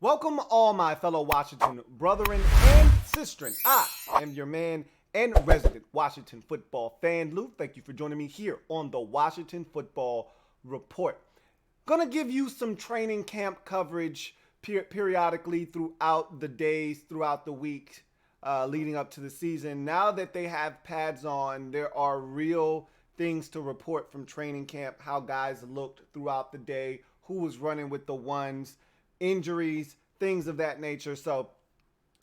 Welcome all my fellow Washington brethren and sistren. I am your man and resident Washington football fan, Lou. Thank you for joining me here on the Washington Football Report. Gonna give you some training camp coverage periodically throughout the days, throughout the week, leading up to the season. Now that they have pads on, there are real things to report from training camp, how guys looked throughout the day, who was running with the 1's, injuries, things of that nature. So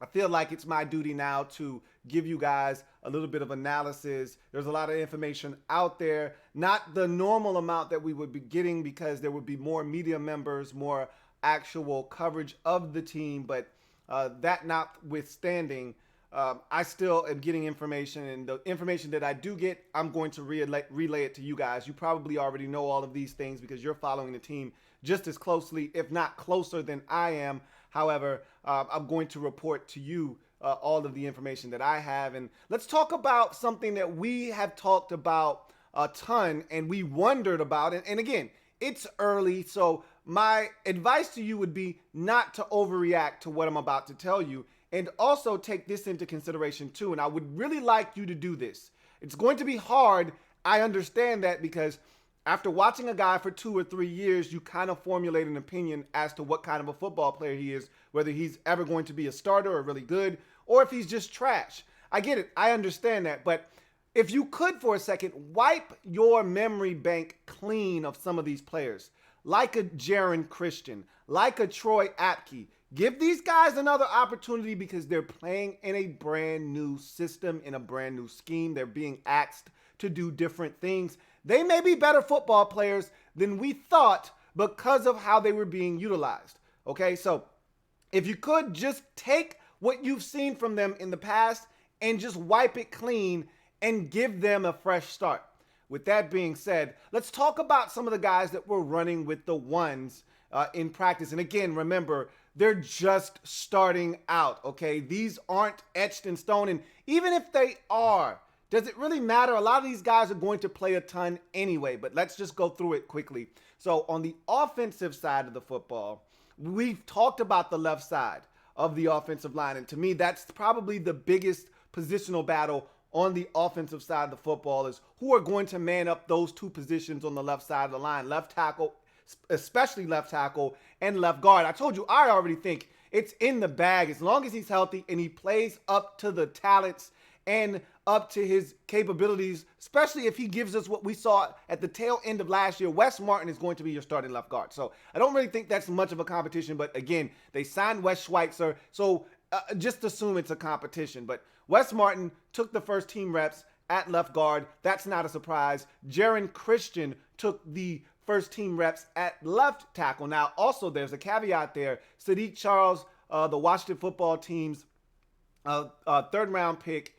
I feel like it's my duty now to give you guys a little bit of analysis. There's a lot of information out there, not the normal amount that we would be getting because there would be more media members, more actual coverage of the team. But that notwithstanding, I still am getting information, and the information that I do get, I'm going to relay it to you guys. You probably already know all of these things because you're following the team just as closely, if not closer than I am. However, I'm going to report to you all of the information that I have. And let's talk about something that we have talked about a ton and we wondered about. And again, it's early, so my advice to you would be not to overreact to what I'm about to tell you, and also take this into consideration too. And I would really like you to do this. It's going to be hard. I understand that, because after watching a guy for 2 or 3 years, you kind of formulate an opinion as to what kind of a football player he is, whether he's ever going to be a starter or really good, or if he's just trash. I get it. I understand that. But if you could for a second, wipe your memory bank clean of some of these players, like a Jaron Christian, like a Troy Apke. Give these guys another opportunity because they're playing in a brand new system, in a brand new scheme. They're being asked to do different things. They may be better football players than we thought because of how they were being utilized. Okay, so if you could just take what you've seen from them in the past and just wipe it clean and give them a fresh start. With that being said, let's talk about some of the guys that were running with the 1's in practice. And again, remember, they're just starting out, okay? These aren't etched in stone. And even if they are, does it really matter? A lot of these guys are going to play a ton anyway, but let's just go through it quickly. So on the offensive side of the football, we've talked about the left side of the offensive line. And to me, that's probably the biggest positional battle on the offensive side of the football, is who are going to man up those two positions on the left side of the line, left tackle, especially left tackle, and left guard. I told you, I already think it's in the bag as long as he's healthy and he plays up to the talents and up to his capabilities, especially if he gives us what we saw at the tail end of last year. Wes Martin is going to be your starting left guard. So I don't really think that's much of a competition, but again, they signed Wes Schweitzer, so just assume it's a competition. But Wes Martin took the first team reps at left guard. That's not a surprise. Jaron Christian took the first team reps at left tackle. Now, also, there's a caveat there. Sadiq Charles, the Washington football team's third round pick,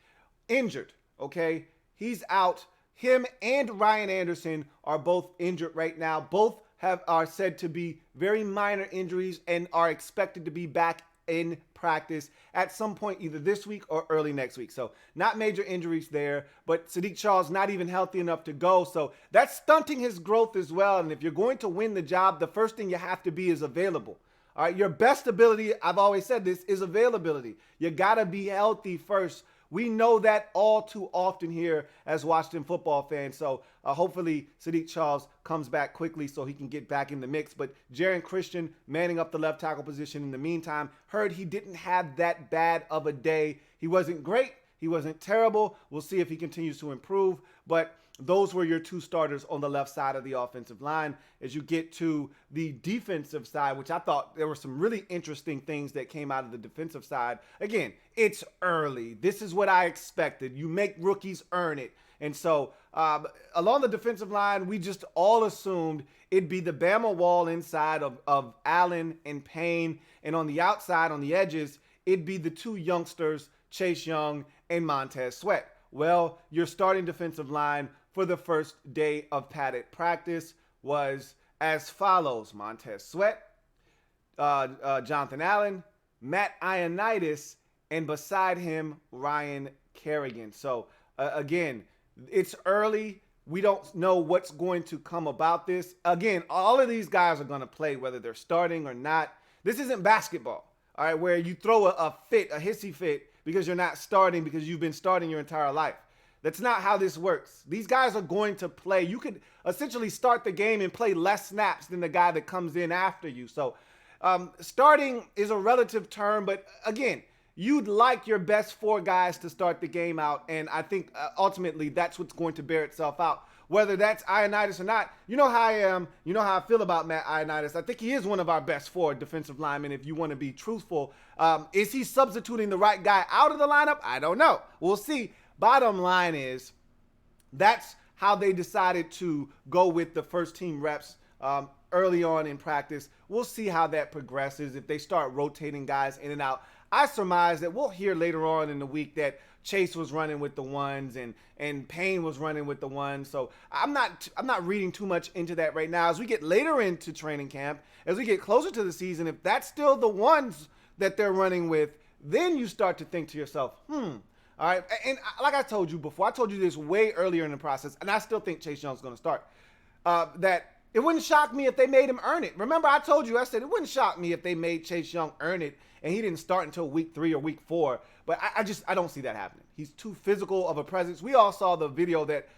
injured, okay? He's out. Him and Ryan Anderson are both injured right now. Both are said to be very minor injuries and are expected to be back in practice at some point either this week or early next week. So not major injuries there, but Sadiq Charles not even healthy enough to go. So that's stunting his growth as well. And if you're going to win the job, the first thing you have to be is available. All right, your best ability, I've always said this, is availability. You got to be healthy first. We know that all too often here as Washington football fans. So hopefully Sadiq Charles comes back quickly so he can get back in the mix. But Jaron Christian manning up the left tackle position in the meantime. Heard he didn't have that bad of a day. He wasn't great. He wasn't terrible. We'll see if he continues to improve. But those were your two starters on the left side of the offensive line. As you get to the defensive side, which I thought there were some really interesting things that came out of the defensive side. Again, it's early. This is what I expected. You make rookies earn it. And so along the defensive line, we just all assumed it'd be the Bama wall inside of Allen and Payne. And on the outside, on the edges, it'd be the two youngsters, Chase Young and Montez Sweat. Well, your starting defensive line for the first day of padded practice was as follows: Montez Sweat, Jonathan Allen, Matt Ionitis, and beside him, Ryan Kerrigan. So again, it's early. We don't know what's going to come about this. Again, all of these guys are going to play whether they're starting or not. This isn't basketball, all right, where you throw a hissy fit because you're not starting because you've been starting your entire life. That's not how this works. These guys are going to play. You could essentially start the game and play less snaps than the guy that comes in after you. So starting is a relative term, but again, you'd like your best 4 guys to start the game out, and I think ultimately that's what's going to bear itself out. Whether that's Ionitis or not, you know how I am. You know how I feel about Matt Ionitis. I think he is one of our best 4 defensive linemen, if you want to be truthful. Is he substituting the right guy out of the lineup? I don't know. We'll see. Bottom line is that's how they decided to go with the first team reps early on in practice. We'll see how that progresses if they start rotating guys in and out. I surmise that we'll hear later on in the week that Chase was running with the 1s and Payne was running with the 1s. So I'm not reading too much into that right now. As we get later into training camp, as we get closer to the season, if that's still the 1s that they're running with, then you start to think to yourself, all right. And like I told you before, I told you this way earlier in the process, and I still think Chase Young's going to start, that it wouldn't shock me if they made him earn it. Remember, I told you, I said it wouldn't shock me if they made Chase Young earn it and he didn't start until week 3 or week 4. But I don't see that happening. He's too physical of a presence. We all saw the video that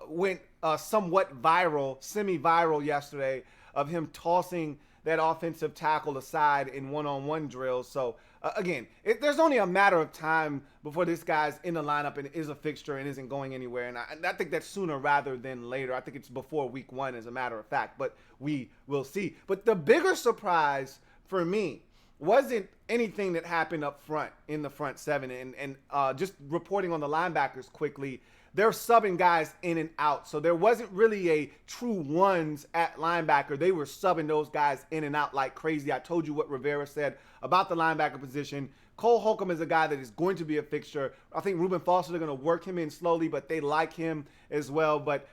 went somewhat viral, semi-viral yesterday of him tossing that offensive tackle aside in one-on-one drills. So, again, there's only a matter of time before this guy's in the lineup and is a fixture and isn't going anywhere. And I think that's sooner rather than later. I think it's before week 1, as a matter of fact. But we will see. But the bigger surprise for me wasn't anything that happened up front in the front 7. And just reporting on the linebackers quickly, they're subbing guys in and out. So there wasn't really a true 1s at linebacker. They were subbing those guys in and out like crazy. I told you what Rivera said about the linebacker position. Cole Holcomb is a guy that is going to be a fixture. I think Reuben Foster, they're going to work him in slowly, but they like him as well. But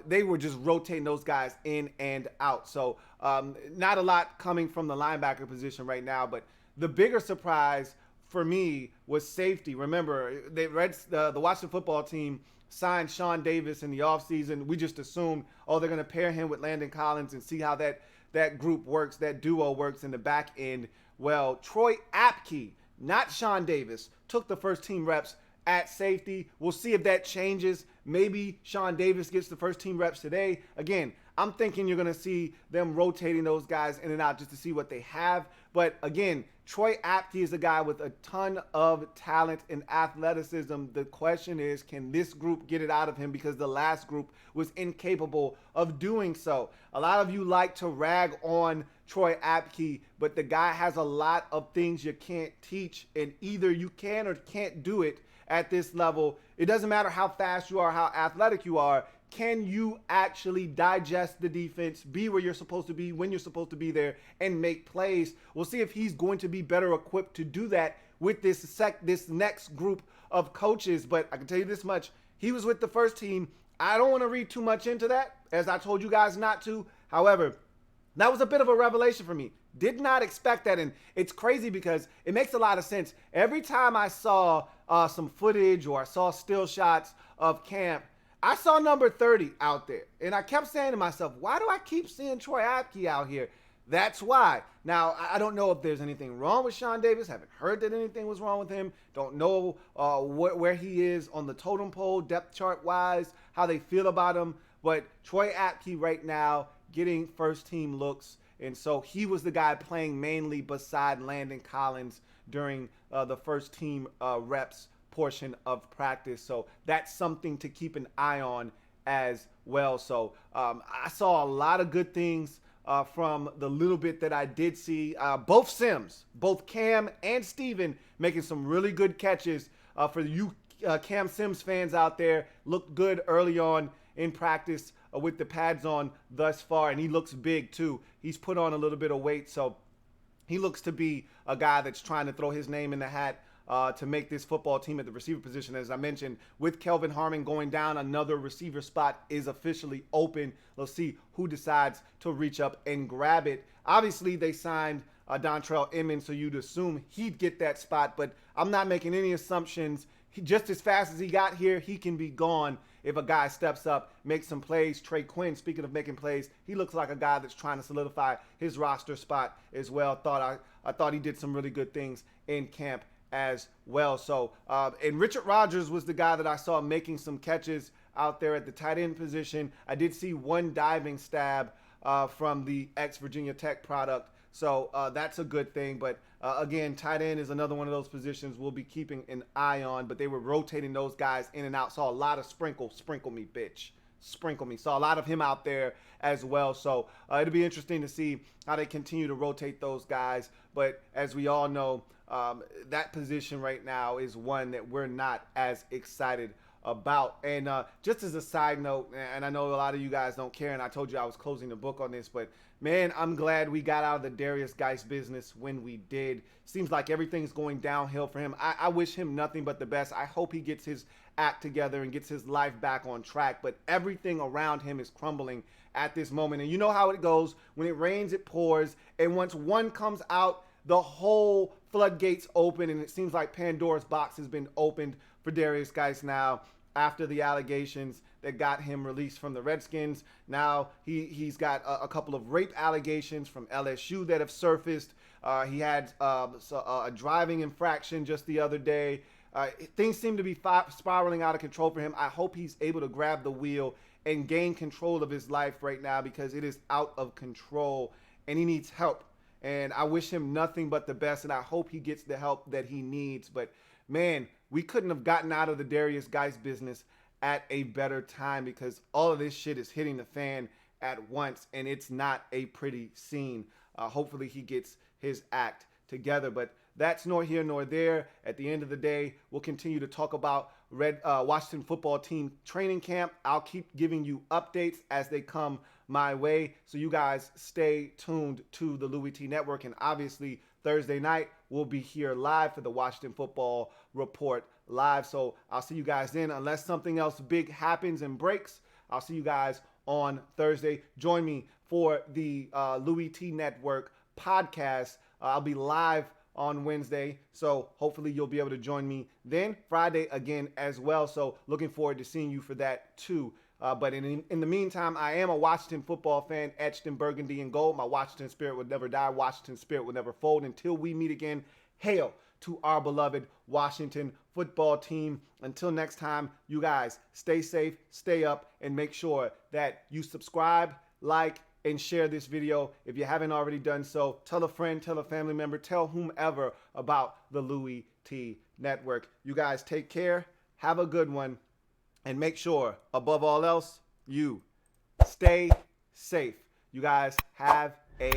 they were just rotating those guys in and out. So not a lot coming from the linebacker position right now. But the bigger surprise for me was safety. Remember, the Washington football team signed Sean Davis in the offseason. We just assumed, they're going to pair him with Landon Collins and see how that group works, that duo works in the back end. Well, Troy Apke, not Sean Davis, took the first team reps at safety. We'll see if that changes. Maybe Sean Davis gets the first team reps today. Again, I'm thinking you're going to see them rotating those guys in and out just to see what they have. But again, Troy Apke is a guy with a ton of talent and athleticism. The question is, can this group get it out of him? Because the last group was incapable of doing so. A lot of you like to rag on Troy Apke, but the guy has a lot of things you can't teach, and either you can or can't do it at this level. It doesn't matter how fast you are, how athletic you are. Can you actually digest the defense, be where you're supposed to be, when you're supposed to be there, and make plays? We'll see if he's going to be better equipped to do that with this next group of coaches. But I can tell you this much. He was with the first team. I don't want to read too much into that, as I told you guys not to. However, that was a bit of a revelation for me. Did not expect that, and it's crazy because it makes a lot of sense. Every time I saw some footage or I saw still shots of camp, I saw number 30 out there, and I kept saying to myself, why do I keep seeing Troy Apke out here? That's why. Now, I don't know if there's anything wrong with Sean Davis. Haven't heard that anything was wrong with him. Don't know where he is on the totem pole, depth chart-wise, how they feel about him. But Troy Apke right now getting first-team looks, and so he was the guy playing mainly beside Landon Collins during the first-team reps portion of practice. So that's something to keep an eye on as well. So I saw a lot of good things from the little bit that I did see. Both Sims, both Cam and Steven, making some really good catches for you Cam Sims fans out there. Looked good early on in practice with the pads on thus far, and he looks big too. He's put on a little bit of weight, so he looks to be a guy that's trying to throw his name in the hat to make this football team at the receiver position. As I mentioned, with Kelvin Harmon going down, another receiver spot is officially open. Let's see who decides to reach up and grab it. Obviously, they signed Dontrell Emmons, so you'd assume he'd get that spot, but I'm not making any assumptions. Just as fast as he got here, he can be gone. if a guy steps up, makes some plays. Trey Quinn, speaking of making plays, he looks like a guy that's trying to solidify his roster spot as well. I thought he did some really good things in camp as well. So, and Richard Rodgers was the guy that I saw making some catches out there at the tight end position. I did see one diving stab from the ex-Virginia Tech product. So that's a good thing. But again, tight end is another one of those positions we'll be keeping an eye on. But they were rotating those guys in and out. Saw a lot of sprinkle me, bitch. Sprinkle me. Saw a lot of him out there as well. So it'll be interesting to see how they continue to rotate those guys. But as we all know, that position right now is one that we're not as excited about. And just as a side note, and I know a lot of you guys don't care, and I told you I was closing the book on this, but man, I'm glad we got out of the Derrius Guice business when we did. Seems like everything's going downhill for him. I wish him nothing but the best. I hope he gets his act together and gets his life back on track, but everything around him is crumbling at this moment. And you know how it goes. When it rains, it pours. And once one comes out, the whole floodgates open, and it seems like Pandora's box has been opened for Derrius Guice now after the allegations that got him released from the Redskins. Now he's got a couple of rape allegations from LSU that have surfaced. He had a driving infraction just the other day. Things seem to be spiraling out of control for him. I hope he's able to grab the wheel and gain control of his life right now, because it is out of control and he needs help. And I wish him nothing but the best, and I hope he gets the help that he needs. But man, we couldn't have gotten out of the Derrius Guice business at a better time, because all of this shit is hitting the fan at once, and it's not a pretty scene. Hopefully he gets his act together, but that's nor here nor there. At the end of the day, we'll continue to talk about Washington football team training camp. I'll keep giving you updates as they come my way, so you guys stay tuned to the Louie T Network. And obviously Thursday night we'll be here live for the Washington Football Report live. So I'll see you guys then, unless something else big happens and breaks. I'll see you guys on Thursday. Join me for the Louie T Network podcast. I'll be live on Wednesday, so hopefully you'll be able to join me then. Friday again as well, so looking forward to seeing you for that too. But in the meantime, I am a Washington football fan, etched in burgundy and gold. My Washington spirit would never die. Washington spirit would never fold. Until we meet again, hail to our beloved Washington football team. Until next time, you guys stay safe, stay up, and make sure that you subscribe, like, and share this video if you haven't already done so. Tell a friend, tell a family member, tell whomever about the Louie T Network. You guys take care, have a good one, and make sure, above all else, you stay safe. You guys have a